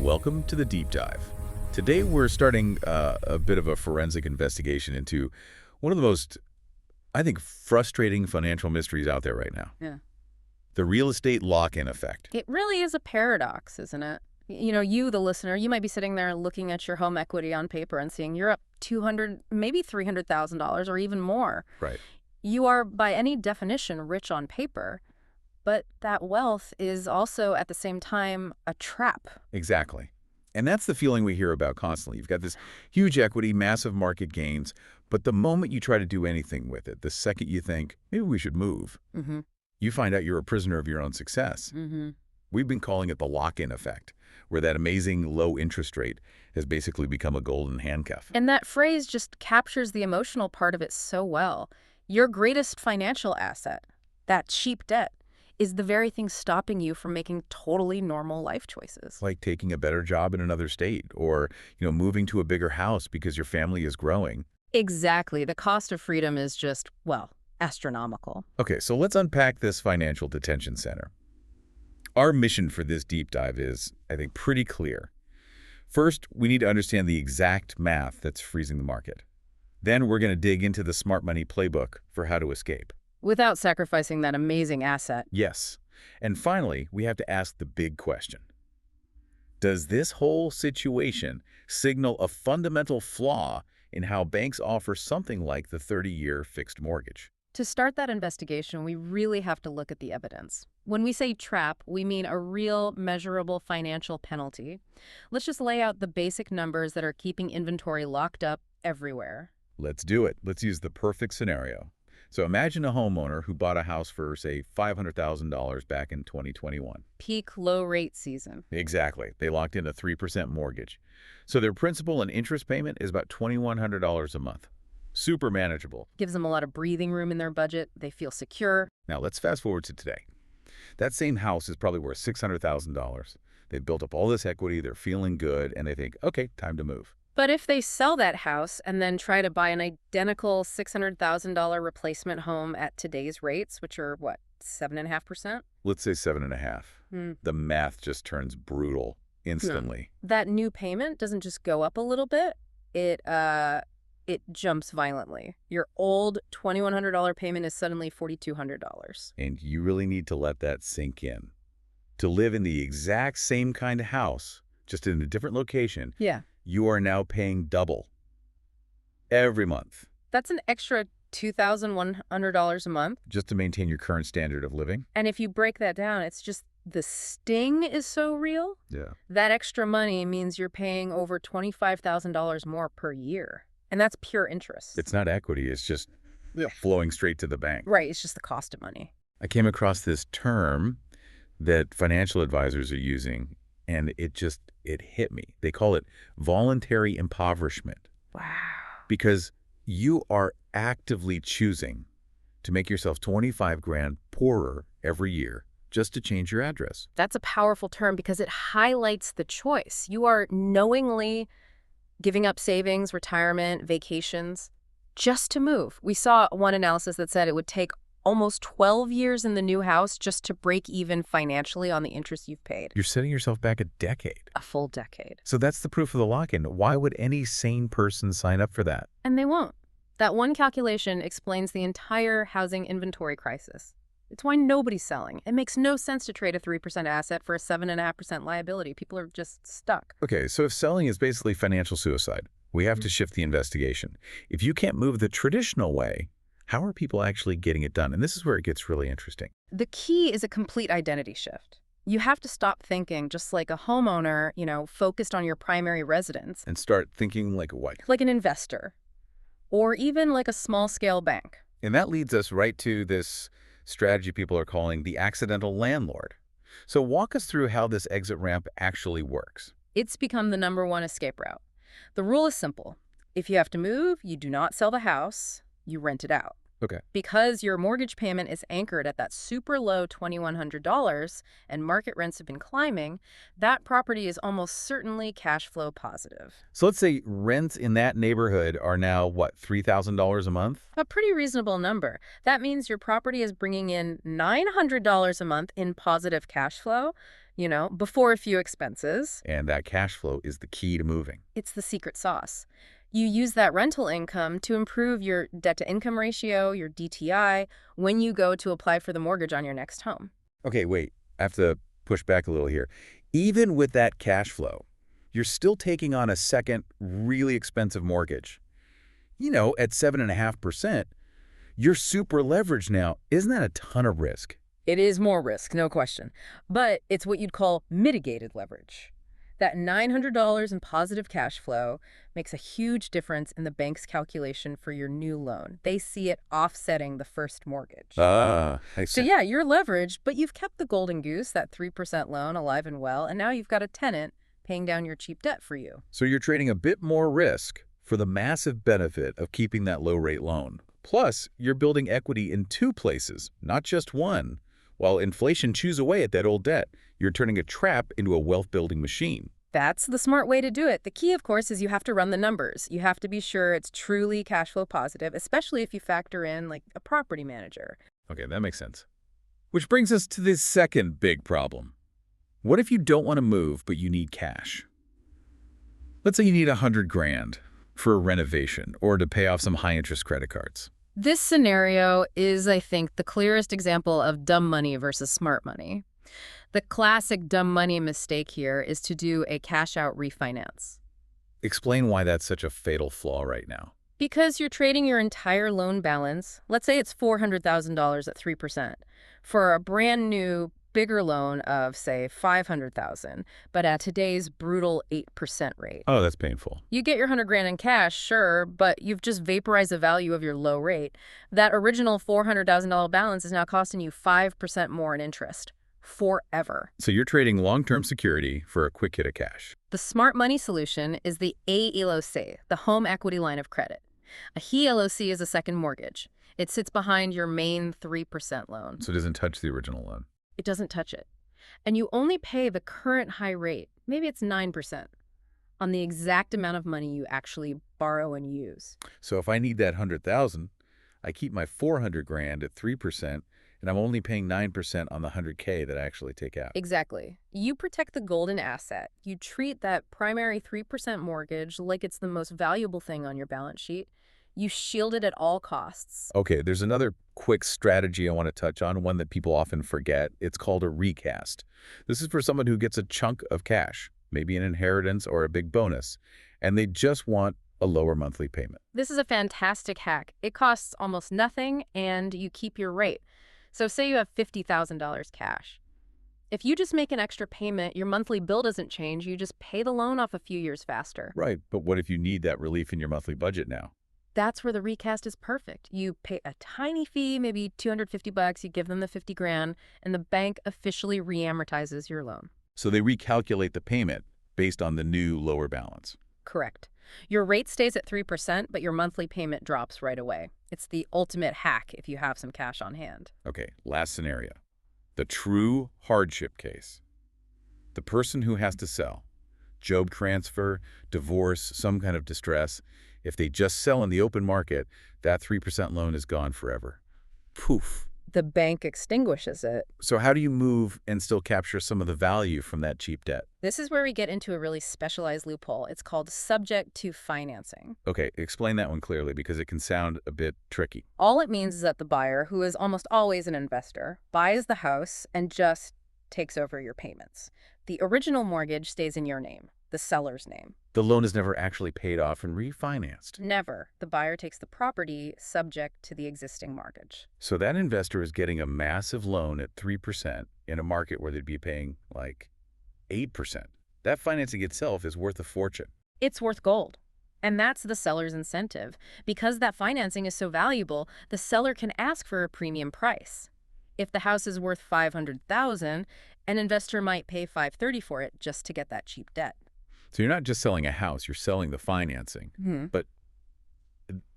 Welcome to the Deep Dive. Today we're starting a bit of a forensic investigation into one of the most, I think, frustrating financial mysteries out there right now. Yeah. The real estate lock-in effect. It really is a paradox, isn't it? You know, you, the listener, you might be sitting there looking at your home equity on paper and seeing you're up $200,000, maybe $300,000 or even more. Right. You are, by any definition, rich on paper, but that wealth is also, at the same time, a trap. Exactly. And that's the feeling we hear about constantly. You've got this huge equity, massive market gains, but the moment you try to do anything with it, the second you think, maybe we should move, you find out you're a prisoner of your own success. We've been calling it the lock-in effect, where that amazing low interest rate has basically become a golden handcuff. And that phrase just captures the emotional part of it so well. Your greatest financial asset, that cheap debt, is the very thing stopping you from making totally normal life choices. Like taking a better job in another state or, moving to a bigger house because your family is growing. Exactly. The cost of freedom is just, well, astronomical. Okay, so let's unpack this financial detention center. Our mission for this deep dive is, I think, pretty clear. First, we need to understand the exact math that's freezing the market. Then we're going to dig into the smart money playbook for how to escape. Without sacrificing that amazing asset. Yes. And finally, we have to ask the big question. Does this whole situation signal a fundamental flaw in how banks offer something like the 30-year fixed mortgage? To start that investigation, we really have to look at the evidence. When we say trap, we mean a real, measurable financial penalty. Let's just lay out the basic numbers that are keeping inventory locked up everywhere. Let's do it. Let's use the perfect scenario. So imagine a homeowner who bought a house for, say, $500,000 back in 2021. Peak low-rate season. Exactly. They locked in a 3% mortgage. So their principal and interest payment is about $2,100 a month. Super manageable. Gives them a lot of breathing room in their budget. They feel secure. Now let's fast forward to today. That same house is probably worth $600,000. They've built up all this equity, they're feeling good, and they think, okay, time to move. But if they sell that house and then try to buy an identical $600,000 replacement home at today's rates, which are, what, 7.5%? Let's say 7.5. The math just turns brutal instantly. That new payment doesn't just go up a little bit. It jumps violently. Your old $2,100 payment is suddenly $4,200. And you really need to let that sink in. To live in the exact same kind of house, just in a different location, you are now paying double every month. That's an extra $2,100 a month. Just to maintain your current standard of living. And if you break that down, it's just the sting is so real. Yeah. That extra money means you're paying over $25,000 more per year. And that's pure interest. It's not equity. It's just flowing straight to the bank. Right. It's just the cost of money. I came across this term that financial advisors are using, and it hit me. They call it voluntary impoverishment. Wow. Because you are actively choosing to make yourself 25 grand poorer every year just to change your address. That's a powerful term because it highlights the choice. You are knowingly giving up savings, retirement, vacations, just to move. We saw one analysis that said it would take almost 12 years in the new house just to break even financially on the interest you've paid. You're setting yourself back a decade. A full decade. So that's the proof of the lock-in. Why would any sane person sign up for that? And they won't. That one calculation explains the entire housing inventory crisis. It's why nobody's selling. It makes no sense to trade a 3% asset for a 7.5% liability. People are just stuck. Okay, so if selling is basically financial suicide, we have to shift the investigation. If you can't move the traditional way, how are people actually getting it done? And this is where it gets really interesting. The key is a complete identity shift. You have to stop thinking just like a homeowner, focused on your primary residence. And start thinking like what? Like an investor. Or even like a small-scale bank. And that leads us right to this strategy people are calling the accidental landlord. So walk us through how this exit ramp actually works. It's become the #1 escape route. The rule is simple. If you have to move, you do not sell the house, you rent it out. Okay. Because your mortgage payment is anchored at that super low $2,100 and market rents have been climbing, that property is almost certainly cash flow positive. So let's say rents in that neighborhood are now, what, $3,000 a month? A pretty reasonable number. That means your property is bringing in $900 a month in positive cash flow before a few expenses. And that cash flow is the key to moving. It's the secret sauce. You use that rental income to improve your debt-to-income ratio, your DTI, when you go to apply for the mortgage on your next home. Okay, wait. I have to push back a little here. Even with that cash flow, you're still taking on a second really expensive mortgage. At 7.5%, you're super leveraged now. Isn't that a ton of risk? It is more risk, no question. But it's what you'd call mitigated leverage. That $900 in positive cash flow makes a huge difference in the bank's calculation for your new loan. They see it offsetting the first mortgage. I So see. yeah, you're leveraged, but you've kept the golden goose, that 3% loan, alive and well, and now you've got a tenant paying down your cheap debt for you. So you're trading a bit more risk for the massive benefit of keeping that low-rate loan. Plus, you're building equity in two places, not just one. While inflation chews away at that old debt, you're turning a trap into a wealth-building machine. That's the smart way to do it. The key, of course, is you have to run the numbers. You have to be sure it's truly cash flow positive, especially if you factor in, like, a property manager. Okay, that makes sense. Which brings us to this second big problem. What if you don't want to move, but you need cash? Let's say you need $100,000 for a renovation or to pay off some high-interest credit cards. This scenario is, I think, the clearest example of dumb money versus smart money. The classic dumb money mistake here is to do a cash-out refinance. Explain why that's such a fatal flaw right now. Because you're trading your entire loan balance, let's say it's $400,000 at 3%, for a brand new, bigger loan of, say, $500,000, but at today's brutal 8% rate. Oh, that's painful. You get your $100,000 in cash, sure, but you've just vaporized the value of your low rate. That original $400,000 balance is now costing you 5% more in interest. Forever. So you're trading long-term security for a quick hit of cash. The smart money solution is the HELOC, the home equity line of credit. A HELOC is a second mortgage. It sits behind your main 3% loan. So it doesn't touch the original loan. It doesn't touch it. And you only pay the current high rate, maybe it's 9%, on the exact amount of money you actually borrow and use. So if I need that $100,000, I keep my $400,000 at 3%, and I'm only paying 9% on the $100K that I actually take out. Exactly. You protect the golden asset. You treat that primary 3% mortgage like it's the most valuable thing on your balance sheet. You shield it at all costs. Okay, there's another quick strategy I want to touch on, one that people often forget. It's called a recast. This is for someone who gets a chunk of cash, maybe an inheritance or a big bonus, and they just want a lower monthly payment. This is a fantastic hack. It costs almost nothing, and you keep your rate. So say you have $50,000 cash. If you just make an extra payment, your monthly bill doesn't change. You just pay the loan off a few years faster. Right, but what if you need that relief in your monthly budget now? That's where the recast is perfect. You pay a tiny fee, maybe $250, you give them the $50,000, and the bank officially re-amortizes your loan. So they recalculate the payment based on the new lower balance. Correct. Your rate stays at 3%, but your monthly payment drops right away. It's the ultimate hack if you have some cash on hand. Okay, last scenario. The true hardship case. The person who has to sell. Job transfer, divorce, some kind of distress. If they just sell in the open market, that 3% loan is gone forever. Poof. The bank extinguishes it. So how do you move and still capture some of the value from that cheap debt? This is where we get into a really specialized loophole. It's called subject to financing. Okay, explain that one clearly because it can sound a bit tricky. All it means is that the buyer, who is almost always an investor, buys the house and just takes over your payments. The original mortgage stays in your name, the seller's name. The loan is never actually paid off and refinanced. Never. The buyer takes the property subject to the existing mortgage. So that investor is getting a massive loan at 3% in a market where they'd be paying like 8%. That financing itself is worth a fortune. It's worth gold. And that's the seller's incentive. Because that financing is so valuable, the seller can ask for a premium price. If the house is worth $500,000, an investor might pay $530,000 for it just to get that cheap debt. So you're not just selling a house, you're selling the financing. But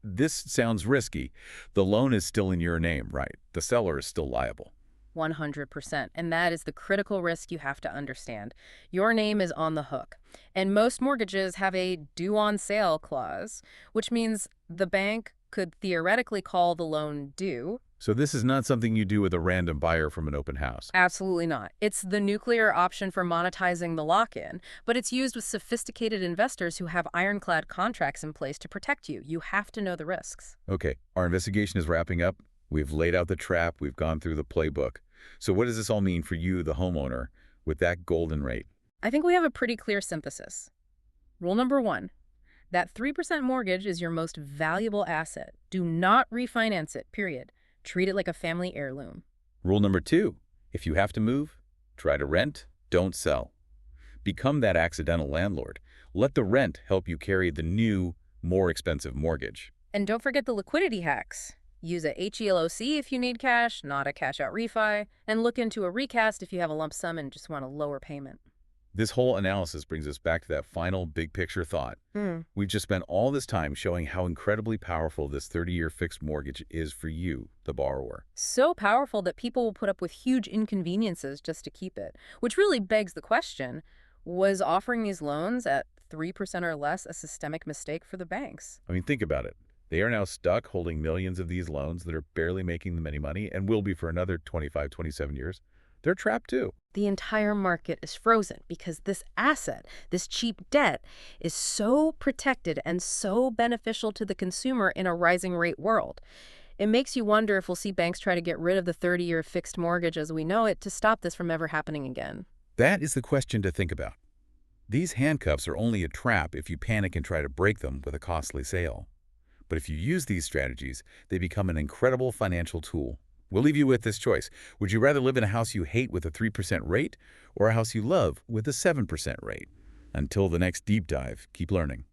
this sounds risky. The loan is still in your name, right? The seller is still liable. 100%. And that is the critical risk you have to understand. Your name is on the hook. And most mortgages have a due on sale clause, which means the bank could theoretically call the loan due, So this is not something you do with a random buyer from an open house. Absolutely not. It's the nuclear option for monetizing the lock-in, but it's used with sophisticated investors who have ironclad contracts in place to protect you. You have to know the risks. Okay, our investigation is wrapping up. We've laid out the trap. We've gone through the playbook. So what does this all mean for you, the homeowner, with that golden rate? I think we have a pretty clear synthesis. Rule number 1, that 3% mortgage is your most valuable asset. Do not refinance it, period. Treat it like a family heirloom. Rule number 2, if you have to move, try to rent, don't sell. Become that accidental landlord. Let the rent help you carry the new, more expensive mortgage. And don't forget the liquidity hacks. Use a HELOC if you need cash, not a cash-out refi, and look into a recast if you have a lump sum and just want a lower payment. This whole analysis brings us back to that final big picture thought. We've just spent all this time showing how incredibly powerful this 30-year fixed mortgage is for you, the borrower. So powerful that people will put up with huge inconveniences just to keep it, which really begs the question, was offering these loans at 3% or less a systemic mistake for the banks? I mean, think about it. They are now stuck holding millions of these loans that are barely making them any money and will be for another 25, 27 years. They're trapped too. The entire market is frozen because this asset, this cheap debt, is so protected and so beneficial to the consumer in a rising rate world. It makes you wonder if we'll see banks try to get rid of the 30-year fixed mortgage as we know it to stop this from ever happening again. That is the question to think about. These handcuffs are only a trap if you panic and try to break them with a costly sale. But if you use these strategies, they become an incredible financial tool. We'll leave you with this choice. Would you rather live in a house you hate with a 3% rate or a house you love with a 7% rate? Until the next deep dive, keep learning.